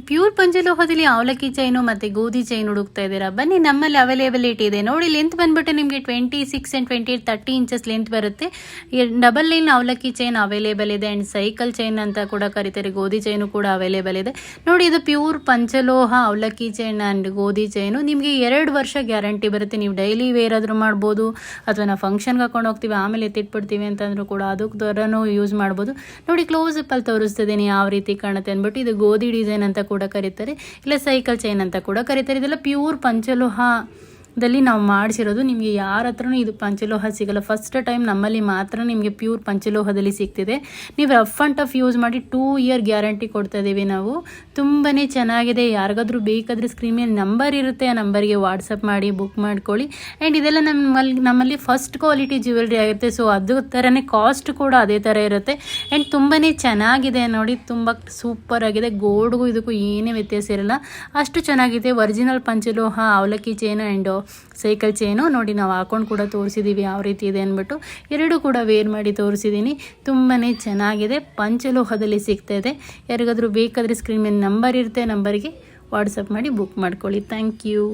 Pure ಪಂಚಲೋಹದಲ್ಲಿ ಅವಲಕ್ಕಿ chain ಮತ್ತು ಗೋಧಿ ಚೈನ್ ಹುಡುಕ್ತಾ ಇದ್ದೀರಾ? ಬನ್ನಿ, ನಮ್ಮಲ್ಲಿ ಅವೈಲೇಬಿಲಿಟಿ ಇದೆ. ನೋಡಿ, ಲೆಂತ್ ಬಂದ್ಬಿಟ್ಟು ನಿಮಗೆ 26 ಆ್ಯಂಡ್ 28 30 ಇಂಚಸ್ ಲೆಂತ್ ಬರುತ್ತೆ. ಡಬಲ್ ಲೈನ್ ಅವಲಕ್ಕಿ ಚೈನ್ ಅವೈಲೇಬಲ್ ಇದೆ. ಆ್ಯಂಡ್ ಸೈಕಲ್ ಚೈನ್ ಅಂತ ಕೂಡ ಕರೀತಾರೆ. ಗೋಧಿ ಚೈನು ಕೂಡ ಅವೈಲೇಬಲ್ ಇದೆ. ನೋಡಿ, ಇದು ಪ್ಯೂರ್ ಪಂಚಲೋಹ ಅವಲಕ್ಕಿ ಚೈನ್ ಆ್ಯಂಡ್ ಗೋಧಿ ಚೈನು. ನಿಮಗೆ 2 ವರ್ಷ ಗ್ಯಾರಂಟಿ ಬರುತ್ತೆ. ನೀವು ಡೈಲಿ ವೇರ್ ಆದರೂ ಮಾಡ್ಬೋದು, ಅಥವಾ ನಾವು ಫಂಕ್ಷನ್ಗೆ ಹಾಕೊಂಡು ಹೋಗ್ತೀವಿ ಆಮೇಲೆ ಎತ್ತಿಟ್ಬಿಡ್ತೀವಿ ಅಂತಂದ್ರೂ ಕೂಡ ಅದಕ್ಕೆ ಥರನೂ ಯೂಸ್ ಮಾಡ್ಬೋದು. ನೋಡಿ, ಕ್ಲೋಸಪ್ಪಲ್ಲಿ ತೋರಿಸ್ತಿದ್ದೀನಿ ಯಾವ ರೀತಿ ಕಾಣುತ್ತೆ ಅಂದ್ಬಿಟ್ಟು. ಇದು ಗೋಧಿ ಡಿಸೈನ್ ಅಂತ ಕೂಡ ಕರೀತಾರೆ, ಇಲ್ಲ ಸೈಕಲ್ ಚೈನ್ ಅಂತ ಕೂಡ ಕರೀತಾರೆ. ಇದೆಲ್ಲ ಪ್ಯೂರ್ ಪಂಚಲೋಹದಲ್ಲಿ ನಾವು ಮಾಡಿಸಿರೋದು. ನಿಮಗೆ ಯಾರ ಹತ್ರನೂ ಇದು ಪಂಚಲೋಹ ಸಿಗಲ್ಲ. ಫಸ್ಟ್ ಟೈಮ್ ನಮ್ಮಲ್ಲಿ ಮಾತ್ರ ನಿಮಗೆ ಪ್ಯೂರ್ ಪಂಚಲೋಹದಲ್ಲಿ ಸಿಗ್ತಿದೆ. ನೀವು ರಫ್ ಆ್ಯಂಡ್ ಟಫ್ ಯೂಸ್ ಮಾಡಿ 2 ಇಯರ್ ಗ್ಯಾರಂಟಿ ಕೊಡ್ತಾ ಇದ್ದೀವಿ ನಾವು. ತುಂಬಾ ಚೆನ್ನಾಗಿದೆ. ಯಾರಿಗಾದ್ರೂ ಬೇಕಾದರೆ ಸ್ಕ್ರೀನ್ ಮೇಲೆ ನಂಬರ್ ಇರುತ್ತೆ, ಆ ನಂಬರ್ಗೆ ವಾಟ್ಸಪ್ ಮಾಡಿ ಬುಕ್ ಮಾಡ್ಕೊಳ್ಳಿ. ಆ್ಯಂಡ್ ಇದೆಲ್ಲ ನಮ್ಮಲ್ಲಿ ಫಸ್ಟ್ ಕ್ವಾಲಿಟಿ ಜ್ಯುವೆಲ್ರಿ ಆಗುತ್ತೆ. ಸೊ ಅದು ಥರನೇ ಕಾಸ್ಟ್ ಕೂಡ ಅದೇ ಥರ ಇರುತ್ತೆ. ಆ್ಯಂಡ್ ತುಂಬಾ ಚೆನ್ನಾಗಿದೆ. ನೋಡಿ, ತುಂಬ ಸೂಪರ್ ಆಗಿದೆ. ಗೋಲ್ಡ್ಗೂ ಇದಕ್ಕೂ ಏನೇ ವ್ಯತ್ಯಾಸ ಇರಲ್ಲ, ಅಷ್ಟು ಚೆನ್ನಾಗಿದೆ. ಒರಿಜಿನಲ್ ಪಂಚಲೋಹ ಅವಲಕ್ಕಿ ಚೈನು ಆ್ಯಂಡ್ ಸೈಕಲ್ ಚೈನು. ನೋಡಿ, ನಾವು ಹಾಕೊಂಡು ಕೂಡ ತೋರಿಸಿದ್ದೀವಿ ಯಾವ ರೀತಿ ಇದೆ ಅಂದ್ಬಿಟ್ಟು. ಎರಡೂ ಕೂಡ ವೇರ್ ಮಾಡಿ ತೋರಿಸಿದ್ದೀನಿ. ತುಂಬಾ ಚೆನ್ನಾಗಿದೆ. ಪಂಚಲೋಹದಲ್ಲಿ ಸಿಗ್ತಾ ಇದೆ. ಯಾರಿಗಾದರೂ ಬೇಕಾದರೆ ಸ್ಕ್ರೀನ್ ಮೇಲೆ ನಂಬರ್ ಇರುತ್ತೆ, ನಂಬರ್ಗೆ ವಾಟ್ಸಪ್ ಮಾಡಿ ಬುಕ್ ಮಾಡ್ಕೊಳ್ಳಿ. Thank you.